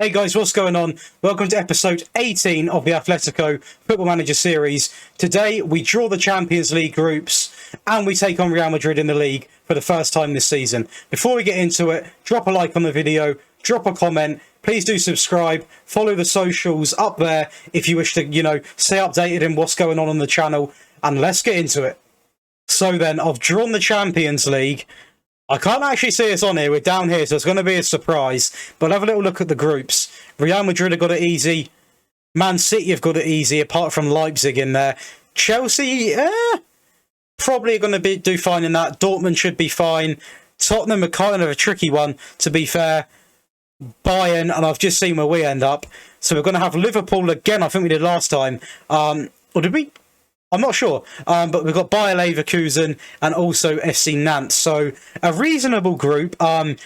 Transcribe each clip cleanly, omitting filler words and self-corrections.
Hey guys, what's going on? Welcome to episode 18 of the Atletico Football Manager series. Today we draw the Champions League groups and we take on Real Madrid in the league for the first time this season. Before we get into it, drop a like on the video, drop a comment, please do subscribe, follow the socials up there if you wish to, stay updated in what's going on the channel, and let's get into it. So then, I've drawn the Champions League. I can't actually see us on here. We're down here, so it's going to be a surprise. But have a little look at the groups. Real Madrid have got it easy. Man City have got it easy, apart from Leipzig in there. Chelsea, probably going to do fine in that. Dortmund should be fine. Tottenham are kind of a tricky one, to be fair. Bayern, and I've just seen where we end up. So we're going to have Liverpool again, I think we did last time. Or did we? I'm not sure, but we've got Bayer Leverkusen and also FC Nantes. So a reasonable group.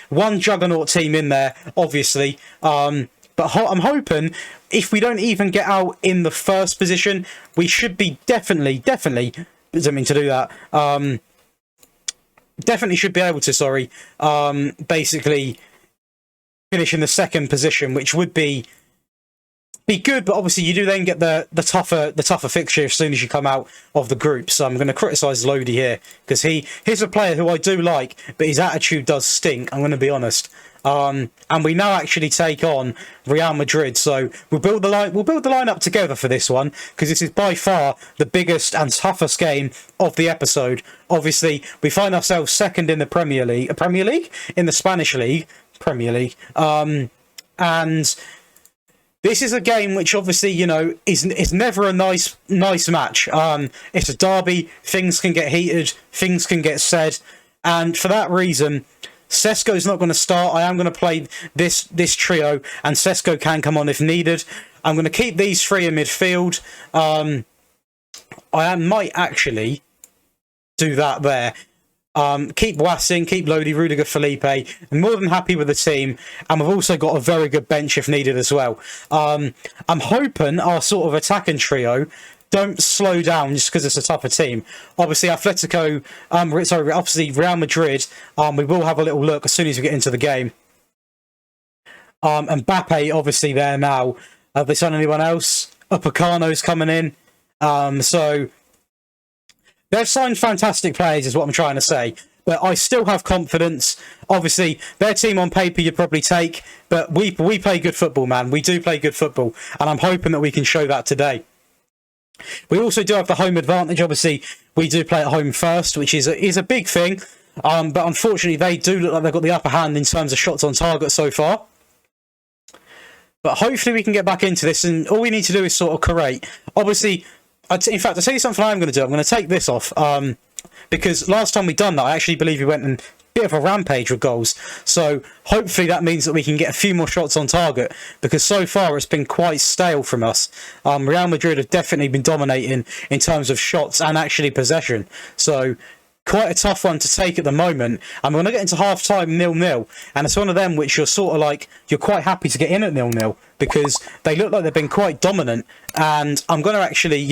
One juggernaut team in there, obviously. But I'm hoping if we don't even get out in the first position, we should be definitely, doesn't mean to do that. Definitely should be able to, basically finish in the second position, which would be good, but obviously you do then get the tougher fixture as soon as you come out of the group. So I'm going to criticise Lodi here because he's a player who I do like, but his attitude does stink. I'm going to be honest. And we now actually take on Real Madrid, so we'll build the line up together for this one because this is by far the biggest and toughest game of the episode. Obviously, we find ourselves second in the in the Spanish league, Premier League, and this is a game which obviously, is never a nice match. It's a derby, things can get heated, things can get said, and for that reason, SESKO's not going to start. I am going to play this trio, and SESKO can come on if needed. I'm going to keep these three in midfield. I might actually do that there. Keep Wassing, keep Lodi, Rudiger, Felipe. I'm more than happy with the team, and we've also got a very good bench if needed as well. I'm hoping our sort of attacking trio don't slow down just because it's a tougher team. Obviously, obviously Real Madrid, we will have a little look as soon as we get into the game. Mbappe, obviously, there now. Have they signed anyone else? Upacano's coming in. So they've signed fantastic players, is what I'm trying to say. But I still have confidence. Obviously, their team on paper you'd probably take, but we play good football, man. We do play good football, and I'm hoping that we can show that today. We also do have the home advantage. Obviously, we do play at home first, which is a big thing. But unfortunately, they do look like they've got the upper hand in terms of shots on target so far. But hopefully we can get back into this, and all we need to do is sort of create. Obviously, in fact, I'll tell you something I'm going to do. I'm going to take this off, because last time we done that, I actually believe we went in a bit of a rampage with goals. So hopefully that means that we can get a few more shots on target, because so far it's been quite stale from us. Real Madrid have definitely been dominating in terms of shots and actually possession. So quite a tough one to take at the moment. And we're going to get into half-time 0-0. And it's one of them which you're sort of like, you're quite happy to get in at 0-0 because they look like they've been quite dominant. And I'm going to actually,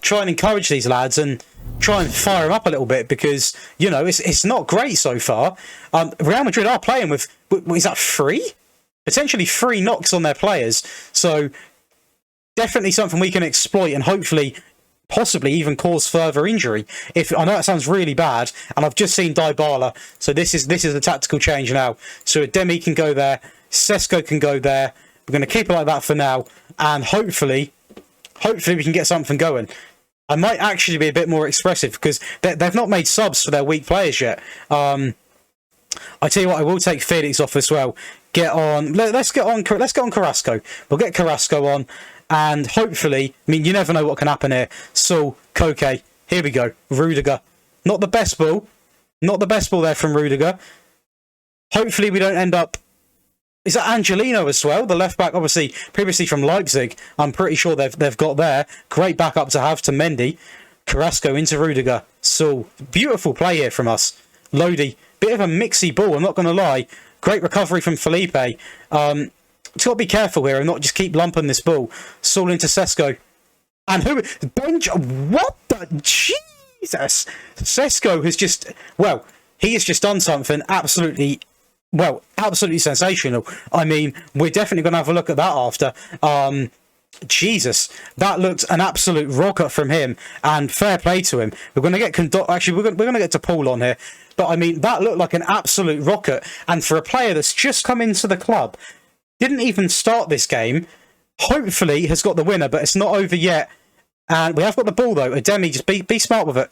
try and encourage these lads and try and fire them up a little bit because, it's not great so far. Real Madrid are playing with, is that three? Potentially 3 knocks on their players. So definitely something we can exploit and hopefully possibly even cause further injury. If I know that sounds really bad, and I've just seen Dybala, so this is a tactical change now. So Demi can go there, SESKO can go there. We're going to keep it like that for now, and hopefully we can get something going. I might actually be a bit more expressive because they've not made subs for their weak players yet. I tell you what, I will take Felix off as well. Let's get on Carrasco. We'll get Carrasco on. And hopefully, you never know what can happen here. So, Koke, here we go. Rudiger. Not the best ball. Not the best ball there from Rudiger. Hopefully we don't end up... Is that Angelino as well? The left back, obviously, previously from Leipzig. I'm pretty sure they've got there. Great backup to have to Mendy. Carrasco into Rudiger. So, beautiful play here from us. Lodi. Bit of a mixy ball, I'm not going to lie. Great recovery from Felipe. It's got to be careful here and not just keep lumping this ball. Saul into SESKO. And who? What the? Jesus! SESKO has just... Well, he has just done something absolutely well, absolutely sensational. I mean, we're definitely going to have a look at that after. Jesus, that looked an absolute rocket from him, and fair play to him. We're going to get actually we're going to get to Paul on here, but I mean that looked like an absolute rocket, and for a player that's just come into the club, didn't even start this game, hopefully has got the winner, but it's not over yet, and we have got the ball though. Ademi, just be smart with it.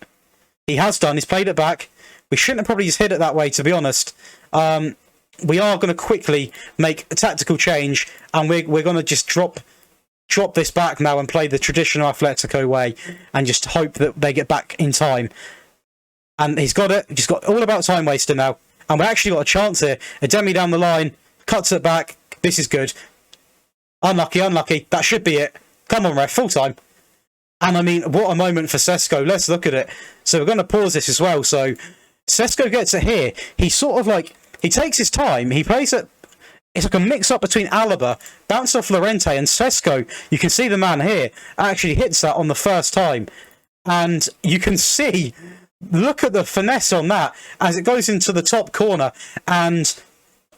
He has done. He's played it back. We shouldn't have probably just hit it that way, to be honest. We are going to quickly make a tactical change, and we're going to just drop this back now and play the traditional Atletico way and just hope that they get back in time. And he's got it. Just got all about time waster now. And we actually got a chance here. Ademi down the line, cuts it back. This is good. Unlucky, unlucky. That should be it. Come on, ref, full time. And I mean, what a moment for SESKO. Let's look at it. So we're going to pause this as well. So SESKO gets it here. He sort of like, he takes his time. He plays it. It's like a mix-up between Alaba, bounce off Llorente, and SESKO. You can see the man here actually hits that on the first time. And you can see, look at the finesse on that as it goes into the top corner. And,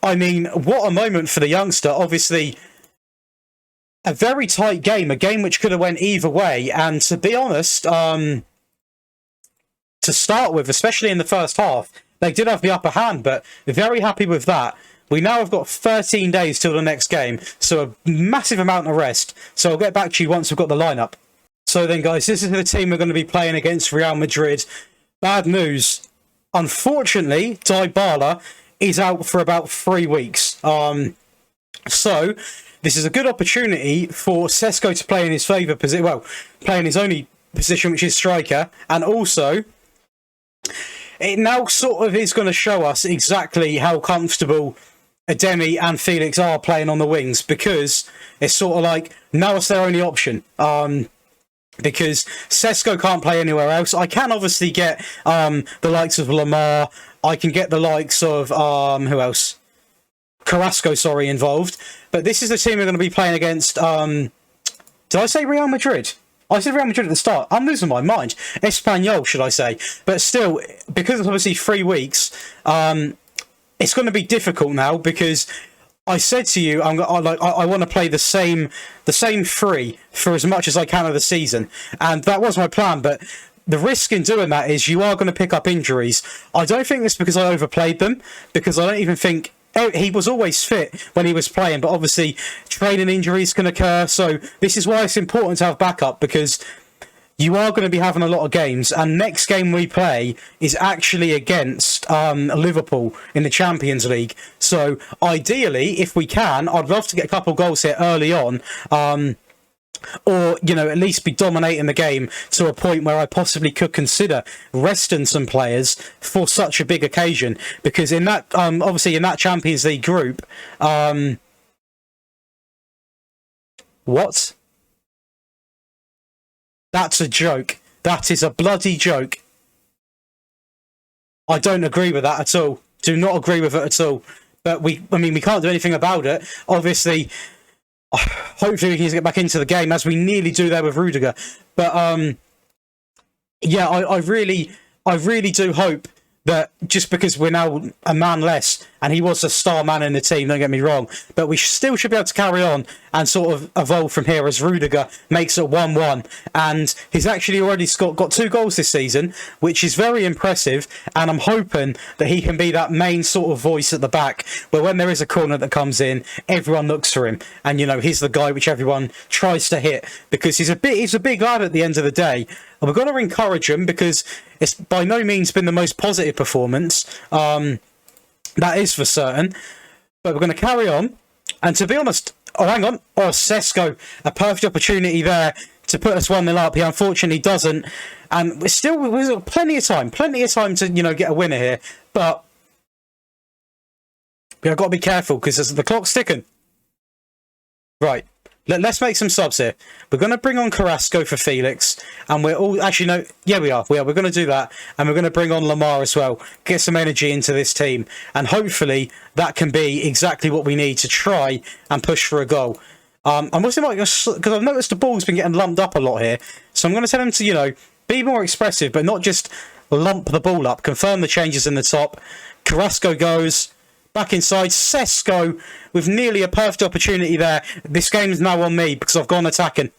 I mean, what a moment for the youngster. Obviously, a very tight game, a game which could have went either way. And to be honest, to start with, especially in the first half, they did have the upper hand, but very happy with that. We now have got 13 days till the next game, so a massive amount of rest. So I'll get back to you once we've got the lineup. So then, guys, this is the team we're going to be playing against Real Madrid. Bad news. Unfortunately, Dybala is out for about 3 weeks. So this is a good opportunity for SESKO to play in his favour position. Well, play in his only position, which is striker, and also it now sort of is going to show us exactly how comfortable Ademi and Felix are playing on the wings, because it's sort of like now it's their only option. Because SESKO can't play anywhere else. I can obviously get the likes of Lamar. I can get the likes of who else? Carrasco, sorry, involved. But this is the team we're going to be playing against. Did I say Real Madrid? I said Real Madrid at the start. I'm losing my mind. Espanyol, should I say? But still, because it's obviously 3 weeks, it's going to be difficult now, because I said to you, I want to play the same 3 for as much as I can of the season, and that was my plan. But the risk in doing that is you are going to pick up injuries. I don't think it's because I overplayed them, because I don't even think he was always fit when he was playing, but obviously training injuries can occur. So this is why it's important to have backup, because you are going to be having a lot of games, and next game we play is actually against Liverpool in the Champions League. So ideally, if we can, I'd love to get a couple of goals here early on, or, you know, at least be dominating the game to a point where I possibly could consider resting some players for such a big occasion. Because in that, obviously in that Champions League group, what? That's a joke. That is a bloody joke. I don't agree with that at all. Do not agree with it at all. But we can't do anything about it. Obviously, hopefully we can get back into the game, as we nearly do there with Rudiger. But yeah, I really do hope that, just because we're now a man less, and he was a star man in the team, don't get me wrong, but we still should be able to carry on and sort of evolve from here, as Rudiger makes it 1-1. And he's actually already got 2 goals this season, which is very impressive, and I'm hoping that he can be that main sort of voice at the back, where when there is a corner that comes in, everyone looks for him, and, you know, he's the guy which everyone tries to hit, because he's a big lad at the end of the day. And we're going to encourage him, because it's by no means been the most positive performance. That is for certain. But we're going to carry on. And to be honest, oh, hang on. Oh, SESKO, a perfect opportunity there to put us 1-0 up. He unfortunately doesn't. And we've got plenty of time to, you know, get a winner here. But we've got to be careful, because the clock's ticking. Right. Let's make some subs here. We're going to bring on Carrasco for Felix, and we're all... Actually, no. Yeah, we are. We're going to do that, and we're going to bring on Lamar as well. Get some energy into this team, and hopefully that can be exactly what we need to try and push for a goal. I'm also like, because I've noticed the ball's been getting lumped up a lot here, so I'm going to tell him to, you know, be more expressive, but not just lump the ball up. Confirm the changes in the top. Carrasco goes... back inside. SESKO with nearly a perfect opportunity there. This game is now on me because I've gone attacking.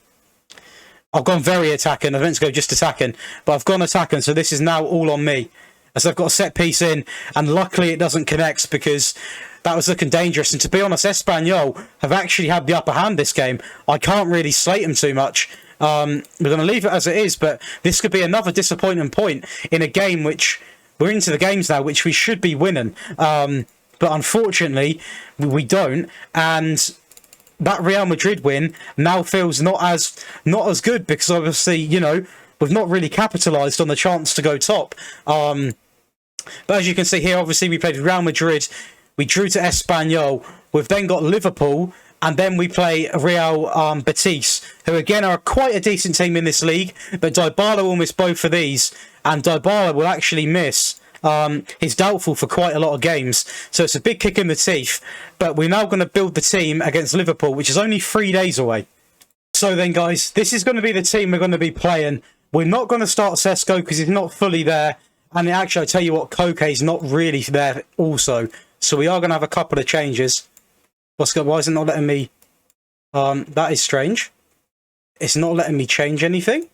I've gone very attacking. I meant to go just attacking, but I've gone attacking, so this is now all on me. As I've got a set piece in, and luckily it doesn't connect because that was looking dangerous. And to be honest, Espanyol have actually had the upper hand this game. I can't really slate them too much. We're going to leave it as it is, but this could be another disappointing point in a game which we're into the games now, which we should be winning. But unfortunately, we don't. And that Real Madrid win now feels not as good because obviously, you know, we've not really capitalised on the chance to go top. But as you can see here, obviously we played Real Madrid, we drew to Espanyol, we've then got Liverpool, and then we play Real Betis, who again are quite a decent team in this league, but Dybala will miss both of these, and Dybala will actually miss. He's doubtful for quite a lot of games, so it's a big kick in the teeth. But we're now going to build the team against Liverpool, which is only 3 days away. So then, guys, this is going to be the team we're going to be playing. We're not going to start SESKO because he's not fully there, and actually, I'll tell you what, Koke's not really there also. So we are going to have a couple of changes. Why is it not letting me? That is strange. It's not letting me change anything.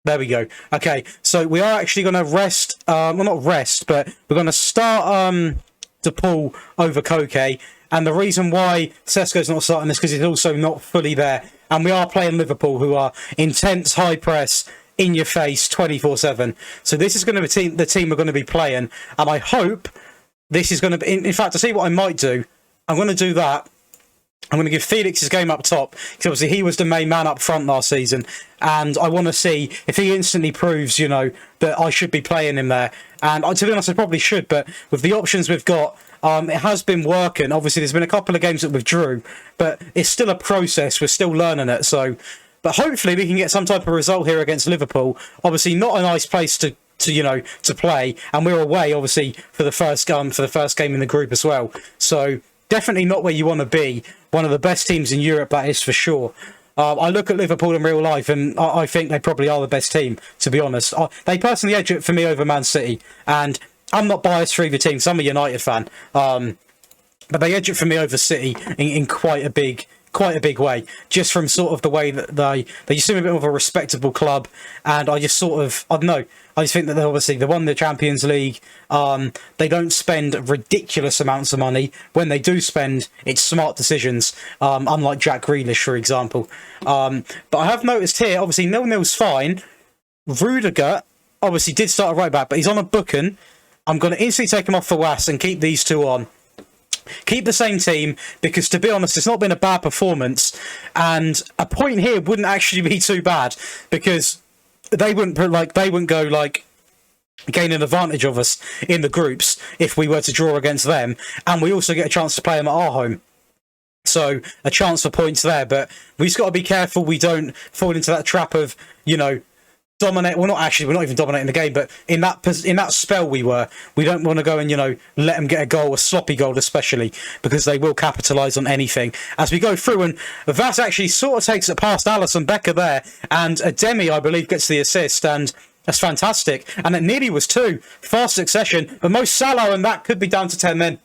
There we go. Okay, so we are actually going to rest, well not rest, but we're going to start DePaul over Koke. And the reason why SESKO's not starting is because he's also not fully there. And we are playing Liverpool, who are intense, high press, in your face, 24/7. So this is going to be the team we're going to be playing. And I hope this is going to be, in fact, to see what I might do, I'm going to do that. I'm going to give Felix his game up top, because obviously he was the main man up front last season, and I want to see if he instantly proves, you know, that I should be playing him there. And to be honest, I probably should, but with the options we've got, it has been working. Obviously, there's been a couple of games that we've drew, but it's still a process. We're still learning it. So, but hopefully we can get some type of result here against Liverpool. Obviously, not a nice place to play, and we're away, obviously, for the first game in the group as well. So definitely not where you want to be. One of the best teams in Europe, that is for sure. I look at Liverpool in real life, and I think they probably are the best team, to be honest. They personally edge it for me over Man City, and I'm not biased for either team, because I'm a United fan. But they edge it for me over City in quite a big way, just from sort of the way that they just seem a bit of a respectable club, and I just think that they won the Champions League. They don't spend ridiculous amounts of money. When they do spend, it's smart decisions, unlike Jack Grealish, for example. But I have noticed here, obviously 0-0's fine. Rudiger obviously did start a right back, but he's on a booking. I'm going to instantly take him off for Was and keep these two on. Keep the same team, because to be honest, it's not been a bad performance, and a point here wouldn't actually be too bad, because they wouldn't go like gain an advantage of us in the groups if we were to draw against them, and we also get a chance to play them at our home. So a chance for points there, but we've just got to be careful we don't fall into that trap of, you know, dominate. We're not even dominating the game, but in that spell we don't want to go and, you know, let them get a goal, a sloppy goal especially, because they will capitalise on anything as we go through. And Vas actually sort of takes it past Alisson Becker there, and Ademi, I believe, gets the assist, and that's fantastic. And it nearly was 2 fast succession, but Mo Salah, and that could be down to 10 men.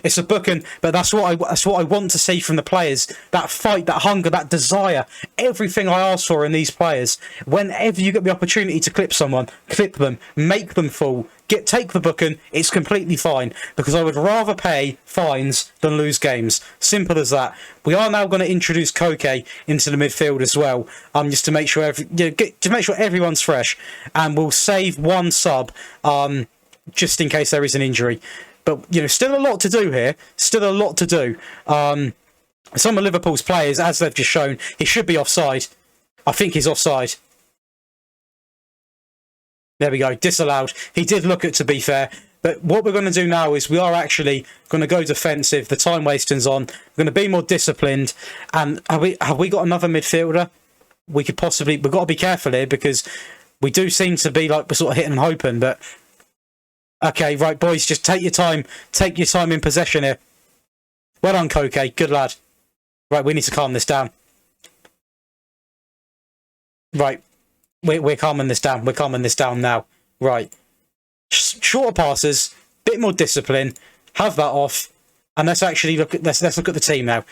It's a booking, but that's what I want to see from the players. That fight, that hunger, that desire, everything I ask for in these players. Whenever you get the opportunity to clip someone, clip them, make them fall, take the booking. It's completely fine, because I would rather pay fines than lose games. Simple as that. We are now going to introduce Koke into the midfield as well, just to make sure everyone's fresh, and we'll save one sub, just in case there is an injury. But, you know, still a lot to do here. Still a lot to do. Some of Liverpool's players, as they've just shown, he should be offside. I think he's offside. There we go. Disallowed. He did look at, to be fair. But what we're going to do now is we are actually going to go defensive. The time wasting's on. We're going to be more disciplined. And have we got another midfielder? We've got to be careful here, because we do seem to be like we're sort of hitting and hoping, but... Okay, right, boys, just take your time. Take your time in possession here. Well done, Koke. Good lad. Right, we need to calm this down. Right. We're calming this down. We're calming this down now. Right. Shorter passes, bit more discipline, have that off, and let's actually look at let's look at the team now.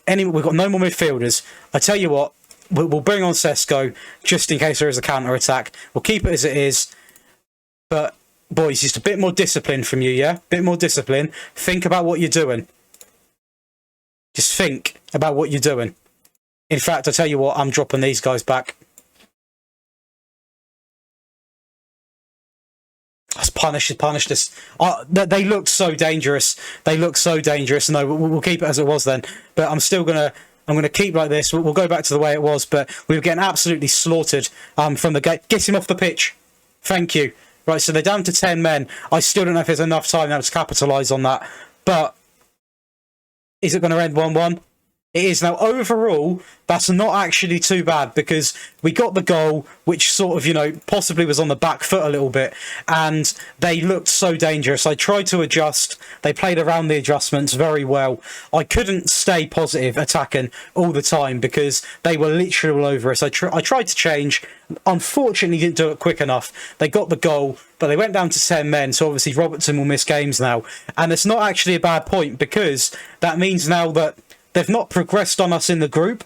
Anyway, we've got no more midfielders. I tell you what, we'll bring on SESKO just in case there is a counter attack. We'll keep it as it is, but boys, just a bit more discipline from you, yeah? Bit more discipline. Think about what you're doing. Just think about what you're doing. In fact, I tell you what, I'm dropping these guys back. Let's punish this. They looked so dangerous. They looked so dangerous. No, we'll keep it as it was then. But I'm gonna keep like this. We'll go back to the way it was. But we were getting absolutely slaughtered from the gate. Get him off the pitch. Thank you. Right, so they're down to 10 men. I still don't know if there's enough time now to capitalise on that. But is it going to end 1-1? It is. Now, overall, that's not actually too bad because we got the goal, which sort of, you know, possibly was on the back foot a little bit, and they looked so dangerous. I tried to adjust. They played around the adjustments very well. I couldn't stay positive attacking all the time because they were literally all over us. I tried to change. Unfortunately, didn't do it quick enough. They got the goal, but they went down to 10 men, so obviously Robertson will miss games now. And it's not actually a bad point because that means now that they've not progressed on us in the group.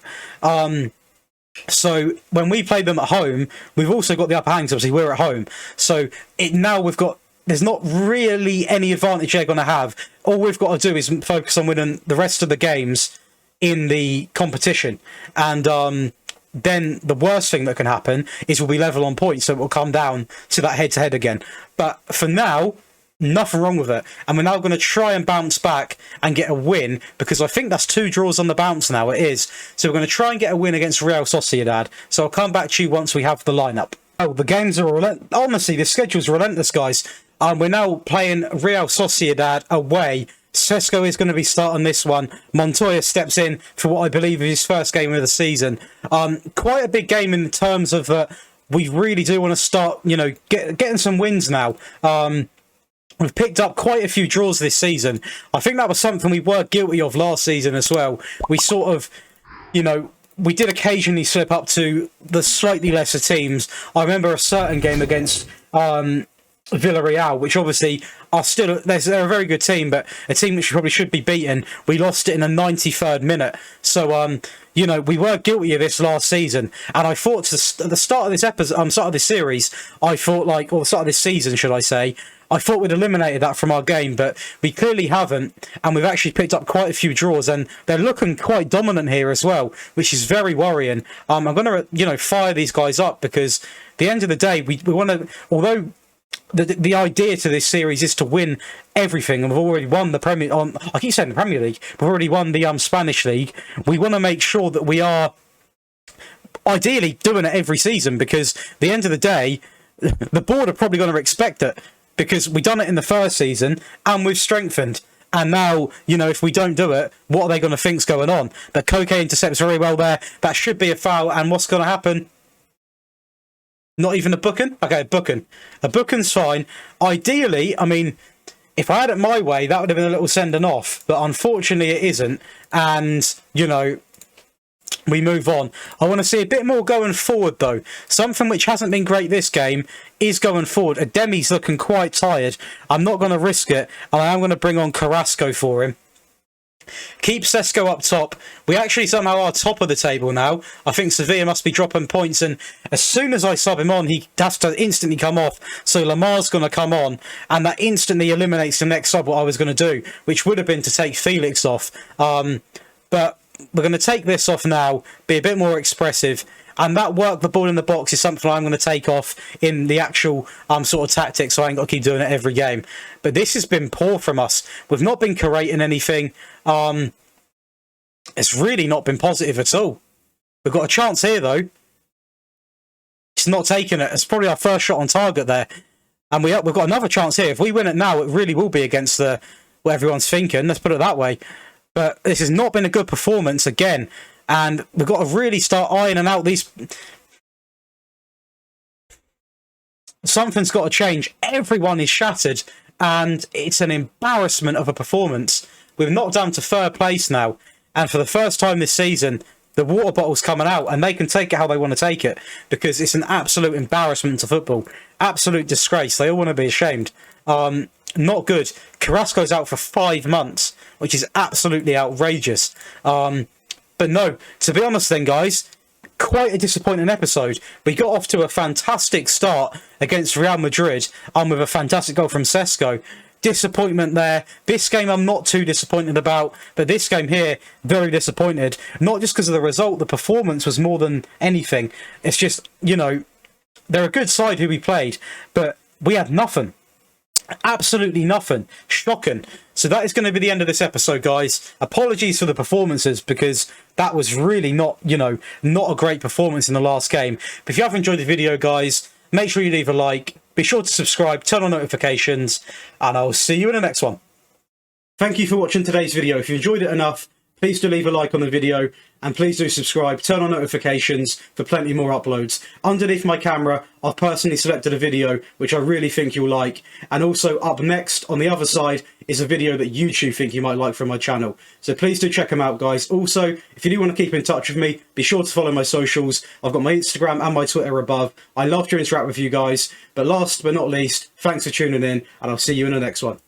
So when we play them at home, we've also got the upper hand. Obviously, we're at home. So there's not really any advantage they're going to have. All we've got to do is focus on winning the rest of the games in the competition. And then the worst thing that can happen is we'll be level on points. So it will come down to that head-to-head again. But for now, nothing wrong with it, and we're now going to try and bounce back and get a win because I think that's 2 draws on the bounce now. It is. So we're going to try and get a win against Real Sociedad. So I'll come back to you once we have the lineup. Oh, the games are honestly, the schedule's relentless, guys. We're now playing Real Sociedad away. SESKO is going to be starting this one. Montoya steps in for what I believe is his first game of the season. Quite a big game in terms of we really do want to start, you know, getting some wins now. We've picked up quite a few draws this season. I think that was something we were guilty of last season as well. We sort of, you know, we did occasionally slip up to the slightly lesser teams. I remember a certain game against Villarreal, which obviously are still, they're a very good team, but a team which probably should be beaten. We lost it in the 93rd minute. So, you know, we were guilty of this last season. And I thought at the start of this episode, start of this series, I thought or the start of this season, should I say, I thought we'd eliminated that from our game, but we clearly haven't, and we've actually picked up quite a few draws, and they're looking quite dominant here as well, which is very worrying. I'm going to, you know, fire these guys up because at the end of the day, we want to, although the idea to this series is to win everything, and we've already won the Premier. I keep saying the Premier League. We've already won the Spanish League. We want to make sure that we are ideally doing it every season because at the end of the day, the board are probably going to expect it. Because we've done it in the first season and we've strengthened. And now, you know, if we don't do it, what are they going to think's going on? But Koke intercepts very well there. That should be a foul. And what's going to happen? Not even a booking? Okay, a booking. A booking's fine. Ideally, I mean, if I had it my way, that would have been a little sending off. But unfortunately, it isn't. And, you know, we move on. I want to see a bit more going forward, though. Something which hasn't been great this game is going forward. Ademi's looking quite tired. I'm not going to risk it, and I am going to bring on Carrasco for him. Keep SESKO up top. We actually somehow are top of the table now. I think Sevilla must be dropping points, and as soon as I sub him on, he has to instantly come off. So Lamar's going to come on, and that instantly eliminates the next sub, what I was going to do, which would have been to take Felix off. But we're going to take this off now, be a bit more expressive, and that work the ball in the box is something I'm going to take off in the actual sort of tactics, so I ain't got to keep doing it every game. But this has been poor from us. We've not been creating anything. It's really not been positive at all. We've got a chance here, though. It's not taking it. It's probably our first shot on target there. And we've got another chance here. If we win it now, it really will be against what everyone's thinking. Let's put it that way. But this has not been a good performance again. And we've got to really start ironing out these. Something's got to change. Everyone is shattered. And it's an embarrassment of a performance. We've knocked down to third place now. And for the first time this season, the water bottle's coming out, and they can take it how they want to take it, because it's an absolute embarrassment to football. Absolute disgrace. They all want to be ashamed. Not good. Carrasco's out for 5 months, which is absolutely outrageous. But no, to be honest then, guys, quite a disappointing episode. We got off to a fantastic start against Real Madrid, with a fantastic goal from SESKO. Disappointment there. This game I'm not too disappointed about, but this game here, very disappointed. Not just because of the result, the performance was more than anything. It's just, you know, they're a good side who we played, but we had nothing. Absolutely nothing. Shocking. So that is going to be the end of this episode, guys. Apologies for the performances, because that was really not, you know, not a great performance in the last game. But if you have enjoyed the video, guys, make sure you leave a like. Be sure to subscribe, turn on notifications, and I'll see you in the next one. Thank you for watching today's video. If you enjoyed it enough, please do leave a like on the video, and please do subscribe, turn on notifications for plenty more uploads. Underneath my camera, I've personally selected a video which I really think you'll like, and also up next on the other side is a video that YouTube think you might like from my channel. So please do check them out, guys. Also, if you do want to keep in touch with me, be sure to follow my socials. I've got my Instagram and my Twitter above. I love to interact with you guys. But last but not least, thanks for tuning in, and I'll see you in the next one.